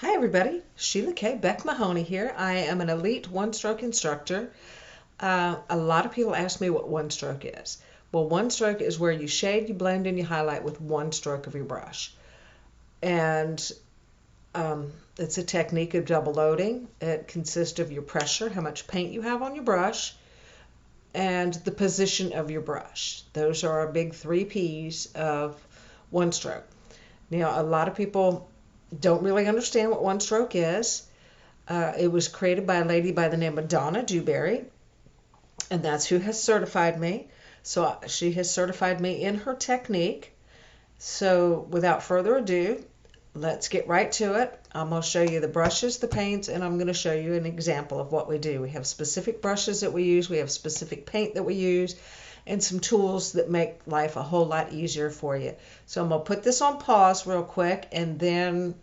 Hi everybody, Sheila K. Beck Mahoney here. I am an elite one-stroke instructor. A lot of people ask me what one stroke is. Well, one stroke is where you shade, you blend, and you highlight with one stroke of your brush. And it's a technique of double loading. It consists of your pressure, how much paint you have on your brush, and the position of your brush. Those are our big 3 P's of one stroke. Now, a lot of people don't really understand what one stroke is. It was created by a lady by the name of Donna Dewberry, and that's who has certified me. So she has certified me in her technique. So without further ado, let's get right to it. I'm going to show you the brushes, the paints, and I'm going to show you an example of what we do. We have specific brushes that we use, we have specific paint that we use, and some tools that make life a whole lot easier for you. So I'm going to put this on pause real quick, and then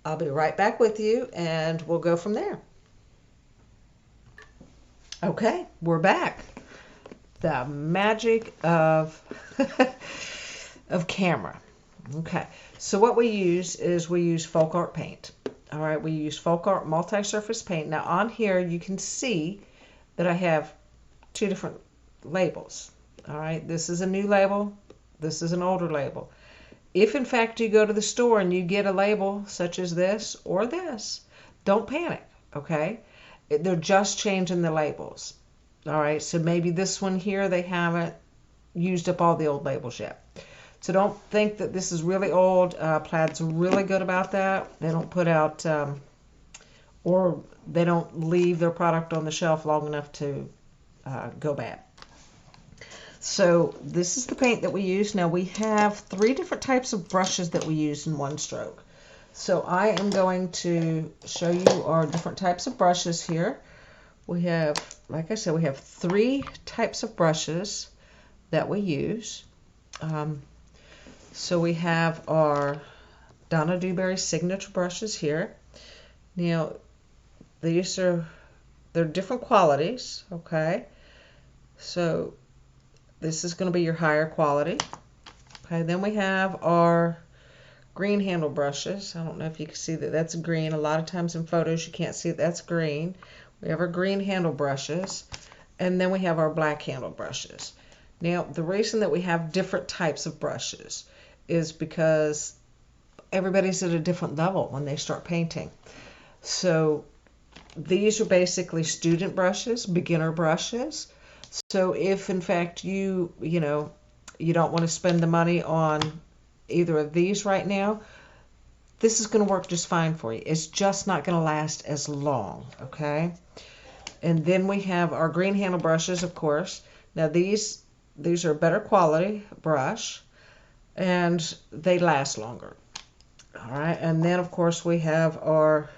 I'll be right back with you, and we'll go from there. Okay, we're back. The magic of of camera. Okay, so what we use is we use folk art paint. All right, we use folk art multi-surface paint. Now on here you can see that I have 2 different labels. All right, this is a new label, this is an older label. If in fact you go to the store and you get a label such as this or this, don't panic, okay? They're just changing the labels. All right, so maybe this one here, they haven't used up all the old labels yet. So don't think that this is really old. Plaid's really good about that. They don't put out, or they don't leave their product on the shelf long enough to go bad. So this is the paint that we use. Now we have 3 different types of brushes that we use in one stroke. So I am going to show you our different types of brushes here. We have, like I said, we have 3 types of brushes that we use. So we have our Donna Dewberry signature brushes here. Now they're different qualities, okay? So this is going to be your higher quality. Okay, then we have our green handle brushes. I don't know if you can see that that's green. A lot of times in photos you can't see that's green. We have our green handle brushes, and then we have our black handle brushes. Now the reason that we have different types of brushes is because everybody's at a different level when they start painting. So these are basically student brushes, beginner brushes. So if in fact you don't want to spend the money on either of these right now, this is going to work just fine for you. It's just not going to last as long, okay? And then we have our green handle brushes, of course. Now these are better quality brush, and they last longer. All right, and then of course we have our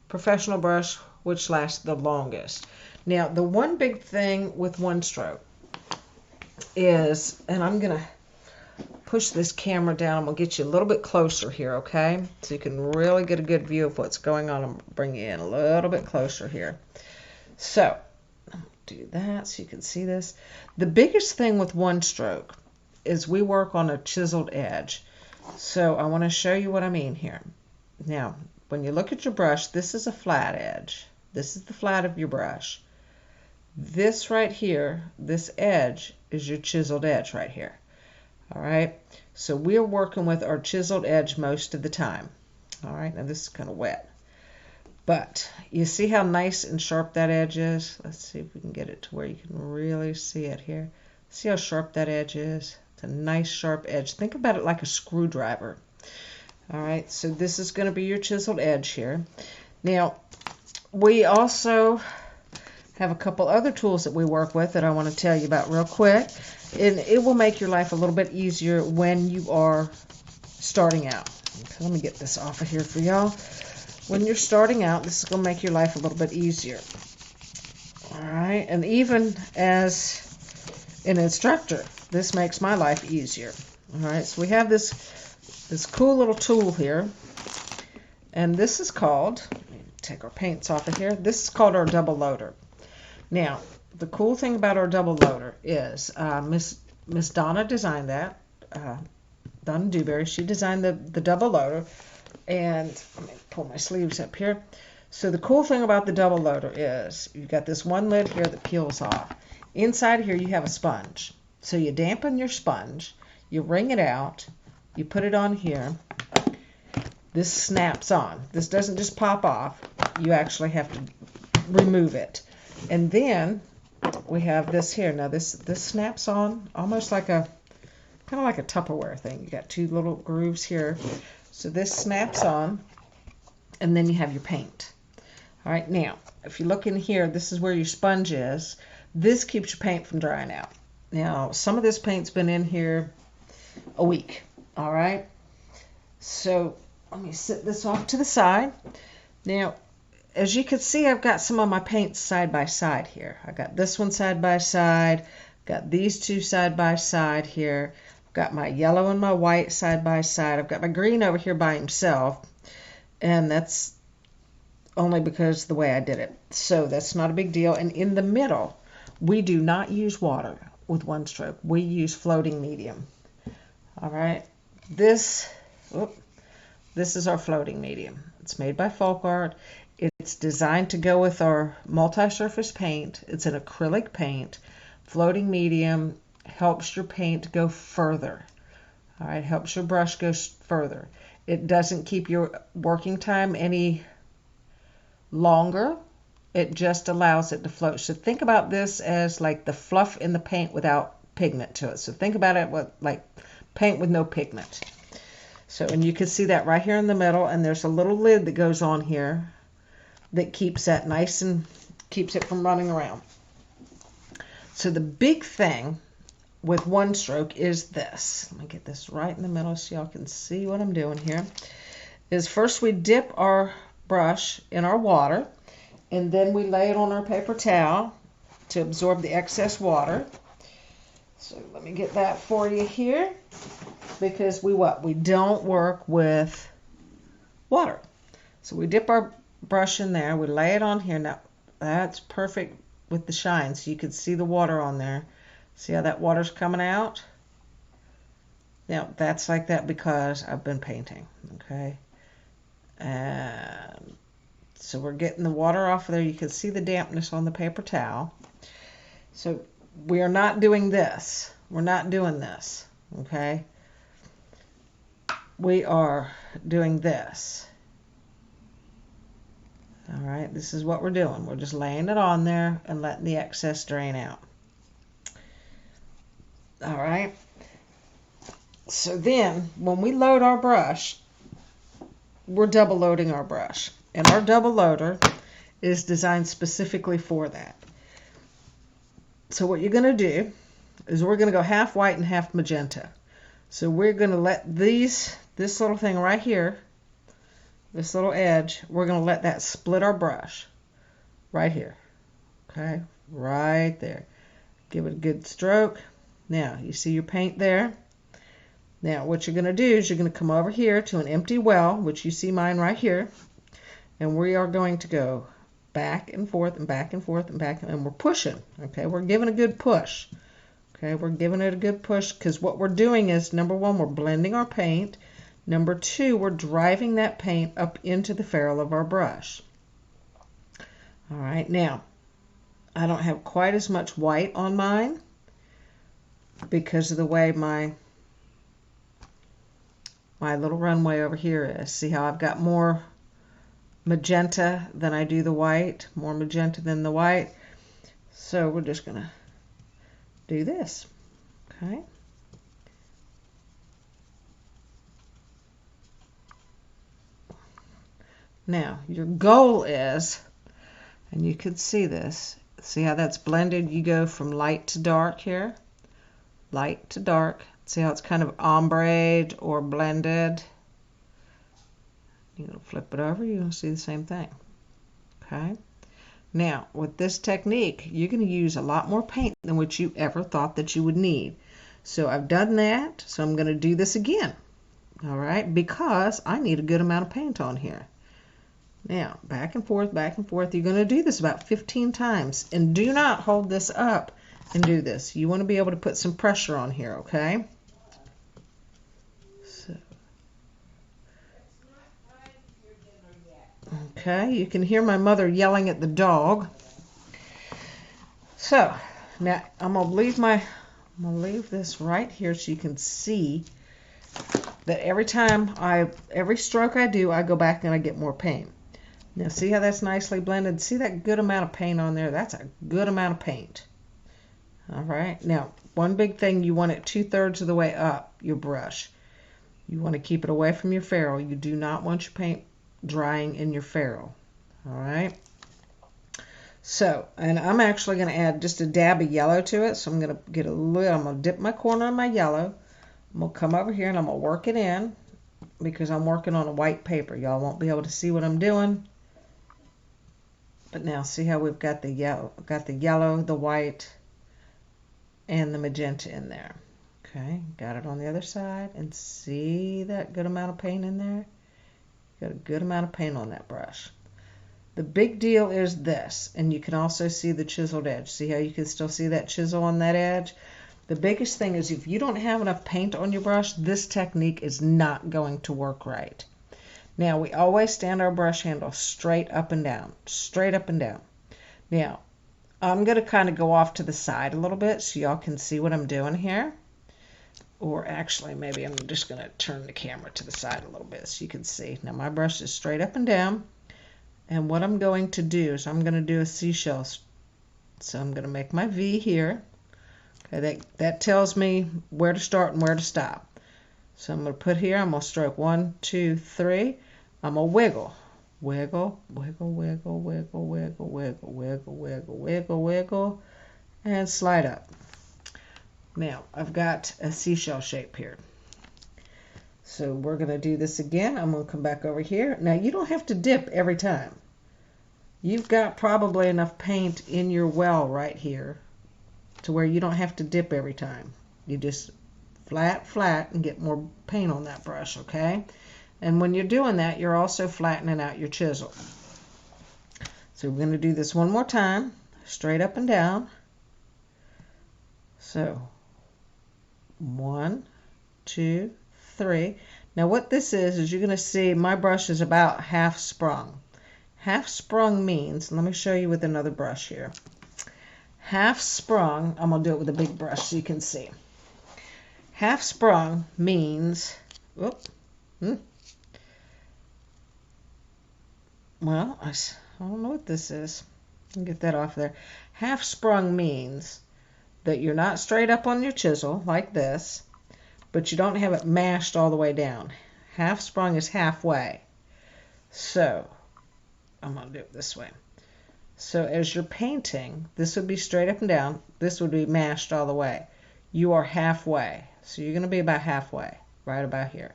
professional brush, which lasts the longest. Now, the one big thing with one stroke is, and I'm going to push this camera down. I'm going to get you a little bit closer here, okay? So you can really get a good view of what's going on. I'm bring you in a little bit closer here. So, I'll do that so you can see this. The biggest thing with one stroke is we work on a chiseled edge. So, I want to show you what I mean here. Now, when you look at your brush, this is a flat edge. This is the flat of your brush. This right here, this edge, is your chiseled edge right here. All right, so we're working with our chiseled edge most of the time. All right, now this is kind of wet, but you see how nice and sharp that edge is? Let's see if we can get it to where you can really see it here. See how sharp that edge is? It's a nice sharp edge. Think about it like a screwdriver. All right, so this is going to be your chiseled edge here. Now, we also have a couple other tools that we work with that I want to tell you about real quick, and it will make your life a little bit easier when you are starting out. Okay, let me get this off of here for y'all. When you're starting out, this is going to make your life a little bit easier. All right, and even as an instructor, this makes my life easier. All right, so we have this cool little tool here, and this is called, let me take our paints off of here, this is called our double loader. Now, the cool thing about our double loader is Miss Donna designed that. Donna Dewberry, she designed the double loader, And let me pull my sleeves up here. So the cool thing about the double loader is you've got this one lid here that peels off. Inside here you have a sponge. So you dampen your sponge, you wring it out, you put it on here. This snaps on. This doesn't just pop off. You actually have to remove it. And then we have this here. Now this snaps on almost like a kind of like a Tupperware thing. You got two little grooves here. So this snaps on, and then you have your paint. All right, now if you look in here, this is where your sponge is. This keeps your paint from drying out. Now some of this paint's been in here a week. All right, so let me set this off to the side. Now, as you can see, I've got some of my paints side by side here. I got this one side by side, got these two side by side here. I've got my yellow and my white side by side. I've got my green over here by himself, and that's only because of the way I did it. So that's not a big deal. And in the middle, we do not use water with one stroke. We use floating medium. All right, this is our floating medium. It's made by Folk Art. It's designed to go with our multi-surface paint. It's an acrylic paint. Floating medium helps your paint go further. All right, helps your brush go further. It doesn't keep your working time any longer. It just allows it to float. So think about this as like the fluff in the paint without pigment to it. So think about it like paint with no pigment. So, and you can see that right here in the middle, and there's a little lid that goes on here that keeps that nice and keeps it from running around. So the big thing with one stroke is this. Let me get this right in the middle so y'all can see what I'm doing here. Is first we dip our brush in our water, and then we lay it on our paper towel to absorb the excess water. So let me get that for you here, because we don't work with water. So we dip our brush in there, we lay it on here. Now that's perfect with the shine, so you can see the water on there. See how that water's coming out? Now that's like that because I've been painting, okay? And so we're getting the water off of there. You can see the dampness on the paper towel. So we are not doing this. We're not doing this, okay? We are doing this. All right, this is what we're doing. We're just laying it on there and letting the excess drain out. All right. So then when we load our brush, we're double loading our brush. And our double loader is designed specifically for that. So what you're going to do is we're going to go half white and half magenta. So we're going to let this little thing right here, this little edge, we're going to let that split our brush right here. Okay, right there. Give it a good stroke. Now, you see your paint there? Now, what you're going to do is you're going to come over here to an empty well, which you see mine right here, and we are going to go back and forth and back and forth and back, and we're pushing, okay? We're giving a good push, okay? We're giving it a good push because what we're doing is, number one, we're blending our paint. Number two, we're driving that paint up into the ferrule of our brush. All right, now, I don't have quite as much white on mine because of the way my little runway over here is. See how I've got more magenta than I do the white, more magenta than the white. So we're just going to do this, okay? Now, your goal is, and you could see this, see how that's blended? You go from light to dark here, light to dark. See how it's kind of ombre'd or blended? You're going to flip it over, you're going to see the same thing. Okay? Now, with this technique, you're going to use a lot more paint than what you ever thought that you would need. So I've done that, so I'm going to do this again. All right? Because I need a good amount of paint on here. Now, back and forth, back and forth. You're going to do this about 15 times. And do not hold this up and do this. You want to be able to put some pressure on here, okay? Okay, you can hear my mother yelling at the dog. So now I'm gonna leave this right here so you can see that every stroke I do, I go back and I get more paint. Now see how that's nicely blended? See that good amount of paint on there? That's a good amount of paint. All right, now one big thing, you want it 2/3 of the way up your brush. You want to keep it away from your ferrule. You do not want your paint drying in your ferrule. All right. So, and I'm actually going to add just a dab of yellow to it. So I'm going to I'm going to dip my corner in my yellow. I'm going to come over here and I'm going to work it in because I'm working on a white paper. Y'all won't be able to see what I'm doing. But now see how we've got the yellow, the white, and the magenta in there. Okay, got it on the other side, and see that good amount of paint in there? Got a good amount of paint on that brush. The big deal is this, and you can also see the chiseled edge. See how you can still see that chisel on that edge? The biggest thing is if you don't have enough paint on your brush, this technique is not going to work right. Now, we always stand our brush handle straight up and down, straight up and down. Now, I'm going to kind of go off to the side a little bit so y'all can see what I'm doing here. Or actually, maybe I'm just going to turn the camera to the side a little bit so you can see. Now, my brush is straight up and down. And what I'm going to do is I'm going to do a seashell. So I'm going to make my V here. Okay, that tells me where to start and where to stop. So I'm going to put here, I'm going to stroke 1, 2, 3. I'm going to wiggle. Wiggle, wiggle, wiggle, wiggle, wiggle, wiggle, wiggle, wiggle, wiggle, wiggle, and slide up. Now, I've got a seashell shape here. So we're going to do this again. I'm going to come back over here. Now, you don't have to dip every time. You've got probably enough paint in your well right here to where you don't have to dip every time. You just flat, flat, and get more paint on that brush, okay? And when you're doing that, you're also flattening out your chisel. So we're going to do this one more time, straight up and down. So 1, 2, 3. Now what this is you're going to see my brush is about half sprung. Half sprung means, let me show you with another brush here. Half sprung, I'm going to do it with a big brush so you can see. Half sprung means, well, I don't know what this is. Get that off there. Half sprung means that you're not straight up on your chisel like this, but you don't have it mashed all the way down. Half sprung is halfway. So I'm going to do it this way. So as you're painting, this would be straight up and down. This would be mashed all the way. You are halfway. So you're going to be about halfway, right about here.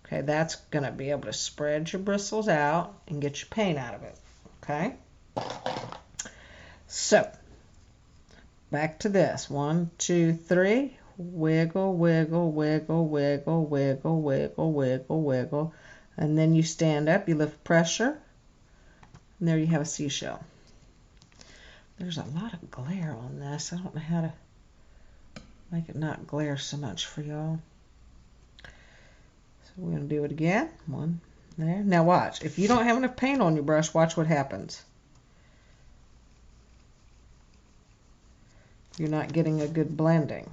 Okay, that's going to be able to spread your bristles out and get your paint out of it. Okay? So, back to this. 1, 2, 3. Wiggle, wiggle, wiggle, wiggle, wiggle, wiggle, wiggle, wiggle. And then you stand up, you lift pressure, and there you have a seashell. There's a lot of glare on this. I don't know how to make it not glare so much for y'all. So we're going to do it again. 1 there. Now watch. If you don't have enough paint on your brush, watch what happens. You're not getting a good blending.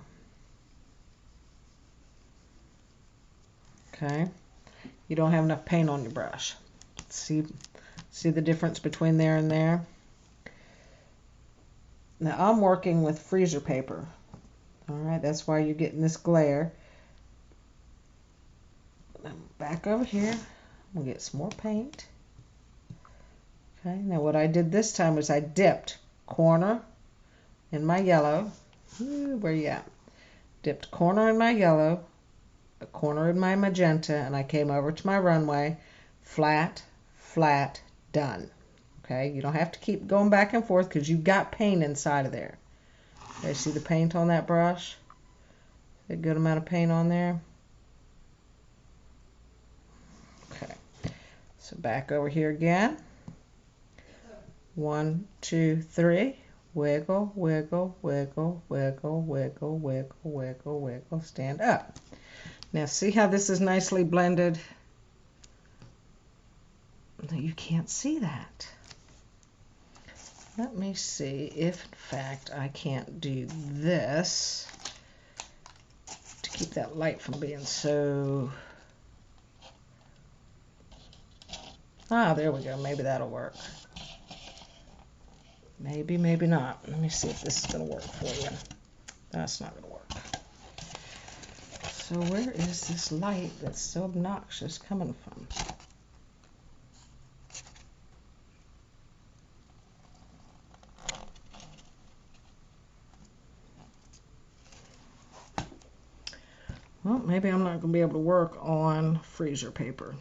Okay? You don't have enough paint on your brush. See the difference between there and there? Now I'm working with freezer paper. Alright, that's why you're getting this glare. Back over here, we'll get some more paint. Okay, now what I did this time was I dipped corner in my yellow. Where you at? Dipped corner in my yellow, a corner in my magenta, and I came over to my runway, flat, flat, done. Okay, you don't have to keep going back and forth because you've got paint inside of there. Okay, see the paint on that brush? A good amount of paint on there. Okay, so back over here again. 1, 2, 3. Wiggle, wiggle, wiggle, wiggle, wiggle, wiggle, wiggle, wiggle. Stand up. Now see how this is nicely blended? you can't see that. Let me see if, in fact, I can't do this to keep that light from being so... Ah, there we go. Maybe that'll work. Maybe, maybe not. Let me see if this is going to work for you. That's not going to work. So where is this light that's so obnoxious coming from? Well, maybe I'm not going to be able to work on freezer paper.